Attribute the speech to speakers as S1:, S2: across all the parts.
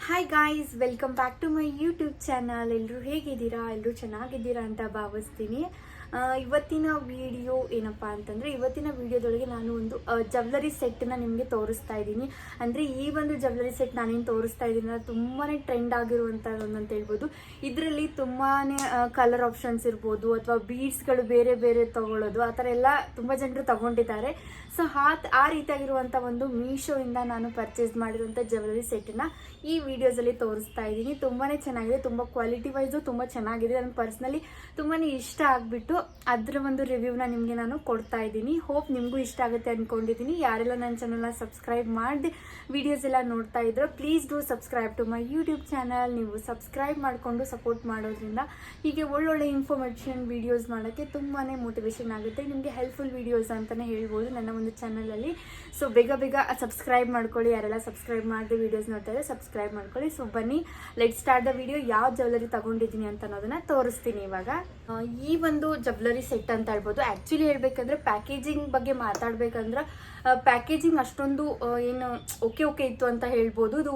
S1: Hi guys, welcome back to my YouTube channel. ಎಲ್ಲರೂ ಹೇಗಿದ್ದೀರಾ? ಎಲ್ಲರೂ ಚೆನ್ನಾಗಿದ್ದೀರಾ ಅಂತ ಭಾವಿಸ್ತೀನಿ. ಇವತ್ತಿನ ವಿಡಿಯೋ ಏನಪ್ಪ ಅಂತಂದರೆ, ಇವತ್ತಿನ ವಿಡಿಯೋದೊಳಗೆ ನಾನು ಒಂದು ಜ್ಯುವೆಲರಿ ಸೆಟ್ಟನ್ನ ನಿಮಗೆ ತೋರಿಸ್ತಾ ಇದ್ದೀನಿ. ಅಂದರೆ ಈ ಒಂದು ಜ್ಯುವೆಲರಿ ಸೆಟ್ ನಾನೇನು ತೋರಿಸ್ತಾ ಇದ್ದೀನಿ ತುಂಬಾ ಟ್ರೆಂಡ್ ಆಗಿರುವಂಥದ್ದು ಅಂತ ಹೇಳ್ಬೋದು. ಇದರಲ್ಲಿ ತುಂಬಾ ಕಲರ್ ಆಪ್ಷನ್ಸ್ ಇರ್ಬೋದು, ಅಥವಾ ಬೀಡ್ಸ್ಗಳು ಬೇರೆ ಬೇರೆ ತೊಗೊಳ್ಳೋದು, ಆ ಥರ ಎಲ್ಲ ತುಂಬ ಜನರು ತಗೊಂಡಿದ್ದಾರೆ. ಸೊ ಆ ರೀತಿಯಾಗಿರುವಂಥ ಒಂದು ಮೀಶೋಯಿಂದ ನಾನು ಪರ್ಚೇಸ್ ಮಾಡಿರುವಂಥ ಜ್ಯುವೆಲರಿ ಸೆಟ್ಟನ್ನ ಈ ವಿಡಿಯೋಸಲ್ಲಿ ತೋರಿಸ್ತಾ ಇದ್ದೀನಿ. ತುಂಬಾ ಚೆನ್ನಾಗಿದೆ, ತುಂಬ ಕ್ವಾಲಿಟಿ ವೈಸು ತುಂಬ ಚೆನ್ನಾಗಿದೆ. ನನಗೆ ಪರ್ಸ್ನಲಿ ತುಂಬಾ ಇಷ್ಟ ಆಗಿಬಿಟ್ಟು ಅದರ ಒಂದು ರಿವ್ಯೂನ ನಿಮಗೆ ನಾನು ಕೊಡ್ತಾ ಇದ್ದೀನಿ. ಹೋಪ್ ನಿಮಗೂ ಇಷ್ಟ ಆಗುತ್ತೆ ಅಂದ್ಕೊಂಡಿದ್ದೀನಿ. ಯಾರೆಲ್ಲ ನನ್ನ ಚಾನಲ್ನ ಸಬ್ಸ್ಕ್ರೈಬ್ ಮಾಡಿ ವಿಡಿಯೋಸ್ ಎಲ್ಲ ನೋಡ್ತಾ ಇದ್ರು, please do subscribe to my YouTube channel. ನೀವು ಸಬ್ಸ್ಕ್ರೈಬ್ ಮಾಡಿಕೊಂಡು ಸಪೋರ್ಟ್ ಮಾಡೋದ್ರಿಂದ ಹೀಗೆ ಒಳ್ಳೊಳ್ಳೆ ಇನ್ಫಾರ್ಮೇಷನ್ ವೀಡಿಯೋಸ್ ಮಾಡೋಕ್ಕೆ ತುಂಬಾ ಮೋಟಿವೇಶನ್ ಆಗುತ್ತೆ. ನಿಮಗೆ ಹೆಲ್ಪ್ಫುಲ್ ವೀಡಿಯೋಸ್ ಅಂತಲೇ ಹೇಳ್ಬೋದು ನನ್ನ ಒಂದು ಚಾನಲಲ್ಲಿ. ಸೊ ಬೇಗ ಸಬ್ಸ್ಕ್ರೈಬ್ ಮಾಡ್ಕೊಳ್ಳಿ. ಯಾರೆಲ್ಲ ಸಬ್ಸ್ಕ್ರೈಬ್ ಮಾಡಿದೆ ವೀಡಿಯೋಸ್ ನೋಡ್ತಾ ಇದ್ದಾರೆ ಸಬ್ಸ್ಕ್ರೈಬ್ ಮಾಡ್ಕೊಳ್ಳಿ. ಸೊ ಬನ್ನಿ, ಲೆಟ್ ಸ್ಟಾರ್ಟ್ ದ ವಿಡಿಯೋ. ಯಾವ ಜ್ಯುವೆಲರಿ ತಗೊಂಡಿದ್ದೀನಿ ಅಂತ ಅನ್ನೋದನ್ನ ತೋರಿಸ್ತೀನಿ ಇವಾಗ. ಈ ಒಂದು ಜ್ಯುವೆಲರಿ ಸೆಟ್ ಅಂತ ಹೇಳ್ಬೋದು. ಆ್ಯಕ್ಚುಲಿ ಹೇಳ್ಬೇಕಂದ್ರೆ ಪ್ಯಾಕೇಜಿಂಗ್ ಬಗ್ಗೆ ಮಾತಾಡ್ಬೇಕಂದ್ರೆ ಪ್ಯಾಕೇಜಿಂಗ್ ಅಷ್ಟೊಂದು ಏನು ಓಕೆ ಇತ್ತು ಅಂತ ಹೇಳ್ಬೋದು. ಇದು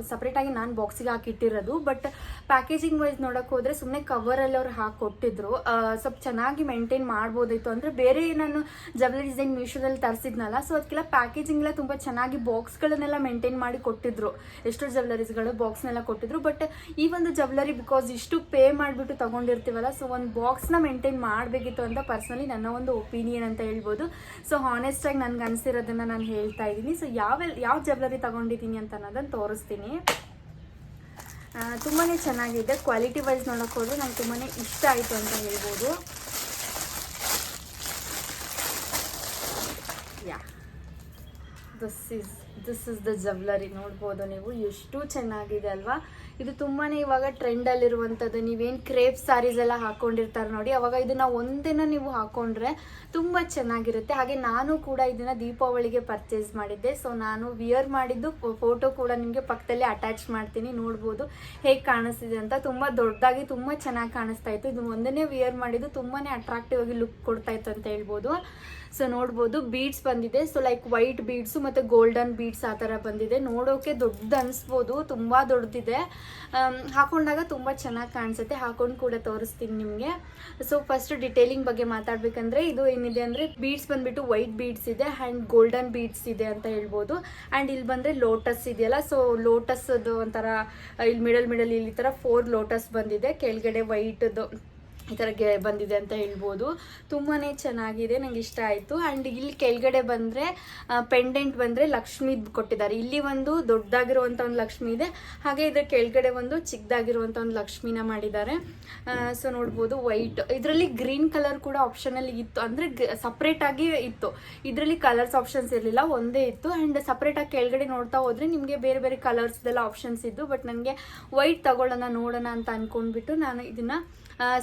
S1: ಸಪ್ರೇಟಾಗಿ ನಾನು ಬಾಕ್ಸಿಗೆ ಹಾಕಿಟ್ಟಿರೋದು. ಬಟ್ ಪ್ಯಾಕೇಜಿಂಗ್ ವೈಸ್ ನೋಡೋಕೆ ಹೋದರೆ ಸುಮ್ಮನೆ ಕವರಲ್ಲಿ ಅವ್ರು ಹಾಕಿಕೊಟ್ಟಿದ್ರು. ಸ್ವಲ್ಪ ಚೆನ್ನಾಗಿ ಮೇಂಟೈನ್ ಮಾಡ್ಬೋದಿತ್ತು. ಅಂದರೆ ಬೇರೆ ನಾನು ಜ್ಯುವೆಲರಿ ಡಿಸೈನ್ ಮೀಶೋದಲ್ಲಿ ತರಿಸಿದ್ನಲ್ಲ, ಸೊ ಅದಕ್ಕೆಲ್ಲ ಪ್ಯಾಕೇಜಿಂಗ್ ಎಲ್ಲ ತುಂಬ ಚೆನ್ನಾಗಿ ಬಾಕ್ಸ್ಗಳನ್ನೆಲ್ಲ ಮೇಂಟೈನ್ ಮಾಡಿ ಕೊಟ್ಟಿದ್ರು. ಎಷ್ಟೋ ಜ್ಯುವೆಲರೀಸ್ಗಳು ಬಾಕ್ಸ್ನೆಲ್ಲ ಕೊಟ್ಟಿದ್ರು. ಬಟ್ ಈ ಒಂದು ಜ್ಯುವೆಲರಿ ಬಿಕಾಸ್ ಇಷ್ಟು ಪೇ ಮಾಡಿಬಿಟ್ಟು ತಗೊಂಡಿರ್ತೀವಲ್ಲ, ಸೊ ಒಂದು ಬಾಕ್ಸ್ನ ಮೇಂಟೈನ್ ಮಾಡಬೇಕಿತ್ತು ಅಂತ ಪರ್ಸ್ನಲಿ ನನ್ನ ಒಂದು ಒಪಿನಿಯನ್ ಅಂತ ಹೇಳ್ಬೋದು. ಸೊ ಹಾನೆಸ್ಟಾಗಿ ನನಗೆ ಅನಿಸಿರೋದನ್ನು ನಾನು ಹೇಳ್ತಾ ಇದ್ದೀನಿ. ಸೊ ಯಾವ ಜ್ಯುವೆಲರಿ ತಗೊಂಡಿದ್ದೀನಿ ಅಂತ ಅನ್ನೋದನ್ನು ತೋರಿಸ್ತೀನಿ. ತುಂಬಾ ಚೆನ್ನಾಗಿದೆ. ಕ್ವಾಲಿಟಿ ವೈಸ್ ನೋಡೋಕೆ ಹೋದ್ರೆ ನಂಗೆ ತುಂಬಾ ಇಷ್ಟ ಆಯಿತು ಅಂತ ಹೇಳ್ಬೋದು. This is the jewellery. ನೋಡ್ಬೋದು ನೀವು, ಎಷ್ಟು ಚೆನ್ನಾಗಿದೆ ಅಲ್ವಾ. ಇದು ತುಂಬಾ ಇವಾಗ ಟ್ರೆಂಡಲ್ಲಿರುವಂಥದ್ದು. ನೀವೇನು ಕ್ರೇಪ್ ಸ್ಯಾರೀಸ್ ಎಲ್ಲ ಹಾಕ್ಕೊಂಡಿರ್ತಾರೆ ನೋಡಿ, ಅವಾಗ ಇದನ್ನು ಒಂದಿನ ನೀವು ಹಾಕ್ಕೊಂಡ್ರೆ ತುಂಬ ಚೆನ್ನಾಗಿರುತ್ತೆ. ಹಾಗೆ ನಾನು ಕೂಡ ಇದನ್ನು ದೀಪಾವಳಿಗೆ ಪರ್ಚೇಸ್ ಮಾಡಿದ್ದೆ. ಸೊ ನಾನು ವಿಯರ್ ಮಾಡಿದ್ದು ಫೋಟೋ ಕೂಡ ನಿಮಗೆ ಪಕ್ಕದಲ್ಲಿ ಅಟ್ಯಾಚ್ ಮಾಡ್ತೀನಿ, ನೋಡ್ಬೋದು ಹೇಗೆ ಕಾಣಿಸ್ತಿದೆ ಅಂತ. ತುಂಬ ದೊಡ್ಡದಾಗಿ ತುಂಬ ಚೆನ್ನಾಗಿ ಕಾಣಿಸ್ತಾ ಇತ್ತು. ಇದು ಒಂದನೇ ವಿಯರ್ ಮಾಡಿದ್ದು ತುಂಬಾ ಅಟ್ರಾಕ್ಟಿವ್ ಆಗಿ ಲುಕ್ ಕೊಡ್ತಾ ಇತ್ತು ಅಂತ ಹೇಳ್ಬೋದು. ಸೊ ನೋಡ್ಬೋದು ಬೀಡ್ಸ್ ಬಂದಿದೆ. ಸೊ ಲೈಕ್ ವೈಟ್ ಬೀಡ್ಸು ಮತ್ತು ಗೋಲ್ಡನ್ ಬೀಡ್ಸ್ ಆ ಥರ ಬಂದಿದೆ. ನೋಡೋಕೆ ದೊಡ್ಡದು ಅನಿಸ್ಬೋದು, ತುಂಬ ದೊಡ್ಡದಿದೆ. ಹಾಕೊಂಡಾಗ ತುಂಬ ಚೆನ್ನಾಗಿ ಕಾಣಿಸುತ್ತೆ. ಹಾಕೊಂಡು ಕೂಡ ತೋರಿಸ್ತೀನಿ ನಿಮಗೆ. ಸೊ ಫಸ್ಟ್ ಡಿಟೇಲಿಂಗ್ ಬಗ್ಗೆ ಮಾತಾಡಬೇಕಂದ್ರೆ, ಇದು ಏನಿದೆ ಅಂದರೆ ಬೀಡ್ಸ್ ಬಂದುಬಿಟ್ಟು ವೈಟ್ ಬೀಡ್ಸ್ ಇದೆ ಆ್ಯಂಡ್ ಗೋಲ್ಡನ್ ಬೀಡ್ಸ್ ಇದೆ ಅಂತ ಹೇಳ್ಬೋದು. ಆ್ಯಂಡ್ ಇಲ್ಲಿ ಬಂದರೆ ಲೋಟಸ್ ಇದೆಯಲ್ಲ, ಸೊ ಲೋಟಸ್ದು ಒಂಥರ ಇಲ್ಲಿ ಮಿಡಲ್ ಇಲ್ಲಿ ಥರ 4 ಲೋಟಸ್ ಬಂದಿದೆ. ಕೆಳಗಡೆ ವೈಟ್ದು ಈ ಥರ ಬಂದಿದೆ ಅಂತ ಹೇಳ್ಬೋದು. ತುಂಬಾ ಚೆನ್ನಾಗಿದೆ, ನಂಗೆ ಇಷ್ಟ ಆಯಿತು. ಆ್ಯಂಡ್ ಇಲ್ಲಿ ಕೆಳಗಡೆ ಬಂದರೆ ಪೆಂಡೆಂಟ್ ಬಂದರೆ ಲಕ್ಷ್ಮೀದು ಕೊಟ್ಟಿದ್ದಾರೆ. ಇಲ್ಲಿ ಒಂದು ದೊಡ್ಡದಾಗಿರುವಂಥ ಒಂದು ಲಕ್ಷ್ಮಿ ಇದೆ, ಹಾಗೆ ಇದರ ಕೆಳಗಡೆ ಒಂದು ಚಿಕ್ಕದಾಗಿರುವಂಥ ಒಂದು ಲಕ್ಷ್ಮಿನ ಮಾಡಿದ್ದಾರೆ. ಸೊ ನೋಡ್ಬೋದು ವೈಟ್, ಇದರಲ್ಲಿ ಗ್ರೀನ್ ಕಲರ್ ಕೂಡ ಆಪ್ಷನಲ್ಲಿ ಇತ್ತು. ಅಂದರೆ ಸಪ್ರೇಟಾಗಿ ಇತ್ತು. ಇದರಲ್ಲಿ ಕಲರ್ಸ್ ಆಪ್ಷನ್ಸ್ ಇರಲಿಲ್ಲ, ಒಂದೇ ಇತ್ತು. ಆ್ಯಂಡ್ ಸಪ್ರೇಟಾಗಿ ಕೆಳಗಡೆ ನೋಡ್ತಾ ಹೋದರೆ ನಿಮಗೆ ಬೇರೆ ಬೇರೆ ಕಲರ್ಸ್ದೆಲ್ಲ ಆಪ್ಷನ್ಸ್ ಇದ್ದು. ಬಟ್ ನನಗೆ ವೈಟ್ ನೋಡೋಣ ಅಂತ ಅಂದ್ಕೊಂಡ್ಬಿಟ್ಟು ನಾನು ಇದನ್ನು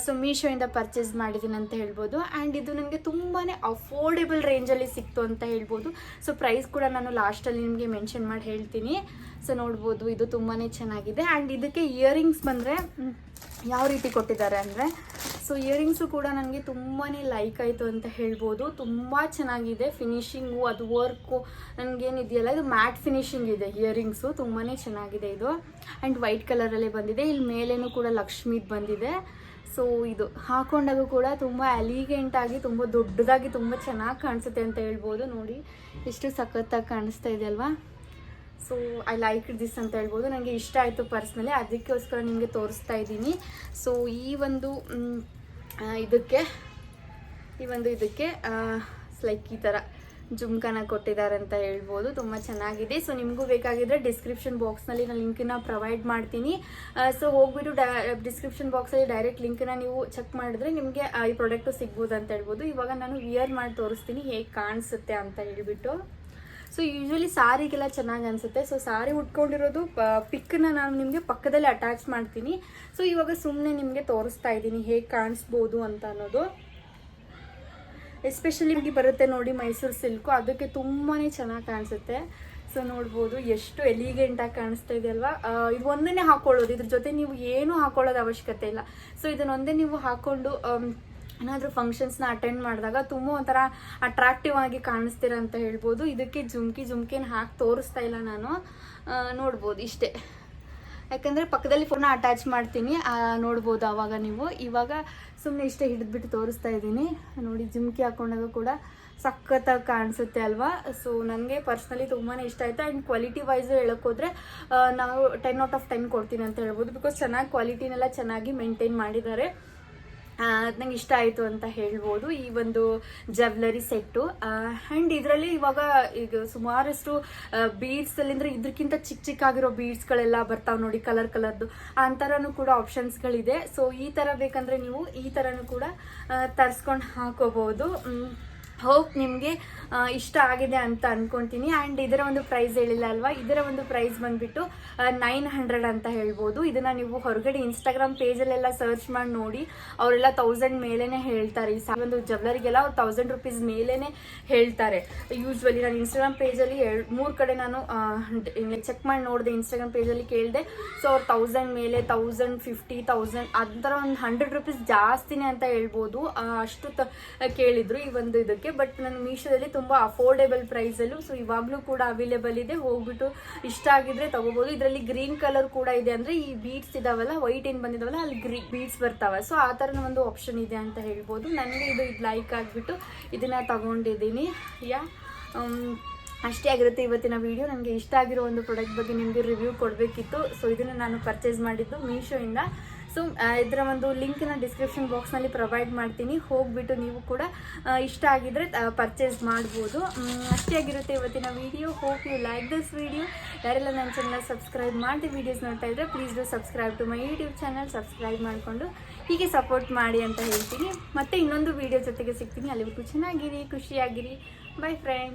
S1: ಸೊ ಮೀಶೋಯಿಂದ ಪರ್ಚೇಸ್ ಮಾಡಿದ್ದೀನಿ ಅಂತ ಹೇಳ್ಬೋದು. ಆ್ಯಂಡ್ ಇದು ನನಗೆ ತುಂಬಾ ಅಫೋರ್ಡೆಬಲ್ ರೇಂಜಲ್ಲಿ ಸಿಕ್ತು ಅಂತ ಹೇಳ್ಬೋದು. ಸೊ ಪ್ರೈಸ್ ಕೂಡ ನಾನು ಲಾಸ್ಟಲ್ಲಿ ನಿಮಗೆ ಮೆನ್ಷನ್ ಮಾಡಿ ಹೇಳ್ತೀನಿ. ಸೊ ನೋಡ್ಬೋದು ಇದು ತುಂಬಾ ಚೆನ್ನಾಗಿದೆ. ಆ್ಯಂಡ್ ಇದಕ್ಕೆ ಇಯರಿಂಗ್ಸ್ ಬಂದರೆ ಯಾವ ರೀತಿ ಕೊಟ್ಟಿದ್ದಾರೆ ಅಂದರೆ, ಸೊ ಇಯರಿಂಗ್ಸು ಕೂಡ ನನಗೆ ತುಂಬಾ ಲೈಕ್ ಆಯಿತು ಅಂತ ಹೇಳ್ಬೋದು. ತುಂಬ ಚೆನ್ನಾಗಿದೆ ಫಿನಿಶಿಂಗು, ಅದು ವರ್ಕು ನನಗೇನಿದೆಯಲ್ಲ ಇದು ಮ್ಯಾಟ್ ಫಿನಿಶಿಂಗ್ ಇದೆ. ಇಯರಿಂಗ್ಸು ತುಂಬಾ ಚೆನ್ನಾಗಿದೆ ಇದು. ಆ್ಯಂಡ್ ವೈಟ್ ಕಲರಲ್ಲೇ ಬಂದಿದೆ. ಇಲ್ಲಿ ಮೇಲೇನೂ ಕೂಡ ಲಕ್ಷ್ಮೀದು ಬಂದಿದೆ. ಸೊ ಇದು ಹಾಕೊಂಡಾಗ ಕೂಡ ತುಂಬ ಎಲಿಗೆಂಟಾಗಿ, ತುಂಬ ದೊಡ್ಡದಾಗಿ, ತುಂಬ ಚೆನ್ನಾಗಿ ಕಾಣಿಸುತ್ತೆ ಅಂತ ಹೇಳ್ಬೋದು. ನೋಡಿ ಎಷ್ಟು ಸಖತ್ತಾಗಿ ಕಾಣಿಸ್ತಾ ಇದೆ ಅಲ್ವಾ. ಸೊ ಐ ಲೈಕ್ ದಿಸ್ ಅಂತ ಹೇಳ್ಬೋದು. ನನಗೆ ಇಷ್ಟ ಆಯಿತು ಪರ್ಸ್ನಲಿ, ಅದಕ್ಕೋಸ್ಕರ ನಿಮಗೆ ತೋರಿಸ್ತಾ ಇದ್ದೀನಿ. ಸೊ ಈ ಒಂದು ಇದಕ್ಕೆ ಲೈಕ್ ಈ ಥರ ಜುಮ್ಕಾನ ಕೊಟ್ಟಿದ್ದಾರೆ ಅಂತ ಹೇಳ್ಬೋದು. ತುಂಬ ಚೆನ್ನಾಗಿದೆ. ಸೊ ನಿಮಗೂ ಬೇಕಾಗಿದ್ದರೆ ಡಿಸ್ಕ್ರಿಪ್ಷನ್ ಬಾಕ್ಸ್ನಲ್ಲಿ ನಾನು ಲಿಂಕನ್ನ ಪ್ರೊವೈಡ್ ಮಾಡ್ತೀನಿ. ಸೊ ಹೋಗ್ಬಿಟ್ಟು ಡಿಸ್ಕ್ರಿಪ್ಷನ್ ಬಾಕ್ಸಲ್ಲಿ ಡೈರೆಕ್ಟ್ ಲಿಂಕನ್ನ ನೀವು ಚೆಕ್ ಮಾಡಿದ್ರೆ ನಿಮಗೆ ಈ ಪ್ರಾಡಕ್ಟು ಸಿಗ್ಬೋದು ಅಂತ ಹೇಳ್ಬೋದು. ಇವಾಗ ನಾನು ವಿಯರ್ ಮಾಡಿ ತೋರಿಸ್ತೀನಿ ಹೇಗೆ ಕಾಣಿಸುತ್ತೆ ಅಂತ ಹೇಳ್ಬಿಟ್ಟು. ಸೊ ಯೂಶ್ವಲಿ ಸಾರಿಗೆಲ್ಲ ಚೆನ್ನಾಗಿ ಅನಿಸುತ್ತೆ. ಸೊ ಸಾರಿ ಉಟ್ಕೊಂಡಿರೋದು ಪಿಕ್ಕನ್ನ ನಾನು ನಿಮಗೆ ಪಕ್ಕದಲ್ಲಿ ಅಟ್ಯಾಚ್ ಮಾಡ್ತೀನಿ. ಸೊ ಇವಾಗ ಸುಮ್ಮನೆ ನಿಮಗೆ ತೋರಿಸ್ತಾ ಇದ್ದೀನಿ ಹೇಗೆ ಕಾಣಿಸ್ಬೋದು ಅಂತ ಅನ್ನೋದು. ಎಸ್ಪೆಷಲಿ ನಿಮಗೆ ಬರುತ್ತೆ ನೋಡಿ ಮೈಸೂರು ಸಿಲ್ಕು, ಅದಕ್ಕೆ ತುಂಬಾ ಚೆನ್ನಾಗಿ ಕಾಣಿಸುತ್ತೆ. ಸೊ ನೋಡ್ಬೋದು ಎಷ್ಟು ಎಲಿಗೆಂಟಾಗಿ ಕಾಣಿಸ್ತಾ ಇದೆ ಅಲ್ವಾ. ಇದು ಒಂದನ್ನೇ ಹಾಕೊಳ್ಳೋದು, ಇದ್ರ ಜೊತೆ ನೀವು ಏನು ಹಾಕೊಳ್ಳೋದು ಅವಶ್ಯಕತೆ ಇಲ್ಲ. ಸೊ ಇದನ್ನೊಂದೇ ನೀವು ಹಾಕ್ಕೊಂಡು ಏನಾದರೂ ಫಂಕ್ಷನ್ಸ್ನ ಅಟೆಂಡ್ ಮಾಡಿದಾಗ ತುಂಬ ಒಂಥರ ಅಟ್ರಾಕ್ಟಿವ್ ಆಗಿ ಕಾಣಿಸ್ತೀರ ಅಂತ ಹೇಳ್ಬೋದು. ಇದಕ್ಕೆ ಜುಮ್ಕಿನ ಹಾಕಿ ತೋರಿಸ್ತಾ ಇಲ್ಲ ನಾನು, ನೋಡ್ಬೋದು ಇಷ್ಟೇ. ಯಾಕಂದರೆ ಪಕ್ಕದಲ್ಲಿ ಫೋನ ಅಟ್ಯಾಚ್ ಮಾಡ್ತೀನಿ, ನೋಡ್ಬೋದು ಆವಾಗ ನೀವು. ಇವಾಗ ಸುಮ್ಮನೆ ಇಷ್ಟೇ ಹಿಡಿದ್ಬಿಟ್ಟು ತೋರಿಸ್ತಾ ಇದ್ದೀನಿ ನೋಡಿ. ಜುಮ್ಕಿ ಹಾಕೊಂಡಾಗ ಕೂಡ ಸಖತ್ತಾಗಿ ಕಾಣಿಸುತ್ತೆ ಅಲ್ವಾ. ಸೊ ನನಗೆ ಪರ್ಸ್ನಲಿ ತುಂಬಾ ಇಷ್ಟ ಆಯಿತು. ಆ್ಯಂಡ್ ಕ್ವಾಲಿಟಿ ವೈಸು ಹೇಳೋಕ್ಕೋದ್ರೆ ನಾವು 10/10 ಕೊಡ್ತೀನಿ ಅಂತ ಹೇಳ್ಬೋದು. ಬಿಕಾಸ್ ಚೆನ್ನಾಗಿ ಕ್ವಾಲಿಟಿನೆಲ್ಲ ಚೆನ್ನಾಗಿ ಮೇಂಟೈನ್ ಮಾಡಿದ್ದಾರೆ. ನಂಗೆ ಇಷ್ಟ ಆಯಿತು ಅಂತ ಹೇಳ್ಬೋದು ಈ ಒಂದು ಜ್ಯುವೆಲರಿ ಸೆಟ್ಟು. ಆ್ಯಂಡ್ ಇದರಲ್ಲಿ ಇವಾಗ ಈಗ ಸುಮಾರಷ್ಟು ಬೀಡ್ಸಲ್ಲಿ ಅಂದರೆ ಇದಕ್ಕಿಂತ ಚಿಕ್ಕ ಆಗಿರೋ ಬೀಡ್ಸ್ಗಳೆಲ್ಲ ಬರ್ತಾವೆ ನೋಡಿ, ಕಲರ್ದು ಆ ಥರನೂ ಕೂಡ ಆಪ್ಷನ್ಸ್ಗಳಿದೆ. ಸೊ ಈ ಥರ ಬೇಕಂದರೆ ನೀವು ಈ ಥರನೂ ಕೂಡ ತರಿಸ್ಕೊಂಡು ಹಾಕೋಬೋದು. ಹೋಪ್ ನಿಮಗೆ ಇಷ್ಟ ಆಗಿದೆ ಅಂತ ಅಂದ್ಕೊತೀನಿ. ಆ್ಯಂಡ್ ಇದರ ಒಂದು ಪ್ರೈಸ್ ಹೇಳಿಲ್ಲ ಅಲ್ವಾ, ಇದರ ಒಂದು ಪ್ರೈಸ್ ಬಂದುಬಿಟ್ಟು 900 ಅಂತ ಹೇಳ್ಬೋದು. ಇದನ್ನು ನೀವು ಹೊರಗಡೆ ಇನ್ಸ್ಟಾಗ್ರಾಮ್ ಪೇಜಲ್ಲೆಲ್ಲ ಸರ್ಚ್ ಮಾಡಿ ನೋಡಿ, ಅವರೆಲ್ಲ 1000 ಮೇಲೇ ಹೇಳ್ತಾರೆ. ಈ ಒಂದು ಜ್ಯುವೆಲರಿಗೆಲ್ಲ ಅವ್ರು 1000 ರೂಪೀಸ್ ಮೇಲೇ ಹೇಳ್ತಾರೆ ಯೂಶ್ವಲಿ. ನಾನು ಇನ್ಸ್ಟಾಗ್ರಾಮ್ ಪೇಜಲ್ಲಿ 2-3 ಕಡೆ ನಾನು ಚೆಕ್ ಮಾಡಿ ನೋಡಿದೆ, ಇನ್ಸ್ಟಾಗ್ರಾಮ್ ಪೇಜಲ್ಲಿ ಕೇಳಿದೆ. ಸೊ ಅವ್ರು 1000 ಮೇಲೆ 1050, 1000 ಆ ಥರ ಒಂದು 100 ರೂಪೀಸ್ ಜಾಸ್ತಿನೇ ಅಂತ ಹೇಳ್ಬೋದು. ಅಷ್ಟು ಕೇಳಿದ್ರು ಈ ಒಂದು ಇದಕ್ಕೆ. ಬಟ್ ನಾನು ಮೀಶೋದಲ್ಲಿ ತುಂಬ ಅಫೋರ್ಡೆಬಲ್ ಪ್ರೈಸಲ್ಲೂ ಸೊ ಇವಾಗಲೂ ಕೂಡ ಅವೈಲೇಬಲ್ ಇದೆ. ಹೋಗ್ಬಿಟ್ಟು ಇಷ್ಟ ಆಗಿದ್ರೆ ತಗೋಬೋದು. ಇದರಲ್ಲಿ ಗ್ರೀನ್ ಕಲರ್ ಕೂಡ ಇದೆ, ಅಂದರೆ ಈ ಬೀಡ್ಸ್ ಇದಾವಲ್ಲ, ವೈಟ್ ಏನು ಬಂದಿದಾವಲ್ಲ ಅಲ್ಲಿ ಬೀಡ್ಸ್ ಬರ್ತಾವೆ. ಸೊ ಆ ಥರ ಒಂದು ಆಪ್ಷನ್ ಇದೆ ಅಂತ ಹೇಳ್ಬೋದು. ನನಗೆ ಇದು ಲೈಕ್ ಆಗಿಬಿಟ್ಟು ಇದನ್ನು ತಗೊಂಡಿದ್ದೀನಿ. ಅಷ್ಟೇ ಆಗಿರುತ್ತೆ ಇವತ್ತಿನ ವಿಡಿಯೋ. ನನಗೆ ಇಷ್ಟ ಆಗಿರೋ ಒಂದು ಪ್ರಾಡಕ್ಟ್ ಬಗ್ಗೆ ನಿಮಗೆ ರಿವ್ಯೂ ಕೊಡಬೇಕಿತ್ತು. ಸೊ ಇದನ್ನು ನಾನು ಪರ್ಚೇಸ್ ಮಾಡಿದ್ದು ಮೀಶೋಯಿಂದ. ಸೊ ಇದರ ಒಂದು ಲಿಂಕ್ನ ಡಿಸ್ಕ್ರಿಪ್ಷನ್ ಬಾಕ್ಸ್ನಲ್ಲಿ ಪ್ರೊವೈಡ್ ಮಾಡ್ತೀನಿ. ಹೋಗಿಬಿಟ್ಟು ನೀವು ಕೂಡ ಇಷ್ಟ ಆಗಿದ್ರೆ ಪರ್ಚೇಸ್ ಮಾಡ್ಬೋದು. ಅಷ್ಟೇ ಆಗಿರುತ್ತೆ ಇವತ್ತಿನ video. Hope you like this video. ಯಾರೆಲ್ಲ ನನ್ನ ಚಾನಲ್ ಸಬ್ಸ್ಕ್ರೈಬ್ ಮಾಡಿ ವಿಡಿಯೋಸ್ ನೋಡ್ತಾ ಇದ್ದರೆ please do subscribe to my YouTube channel. Subscribe ಮಾಡಿಕೊಂಡು ಹೀಗೆ ಸಪೋರ್ಟ್ ಮಾಡಿ ಅಂತ ಹೇಳ್ತೀನಿ. ಮತ್ತೆ ಇನ್ನೊಂದು ವಿಡಿಯೋ ಜೊತೆಗೆ ಸಿಗ್ತೀನಿ. ಅಲ್ಲಿವರೆಗೂ ಚೆನ್ನಾಗಿರಿ, ಖುಷಿಯಾಗಿರಿ. By friends.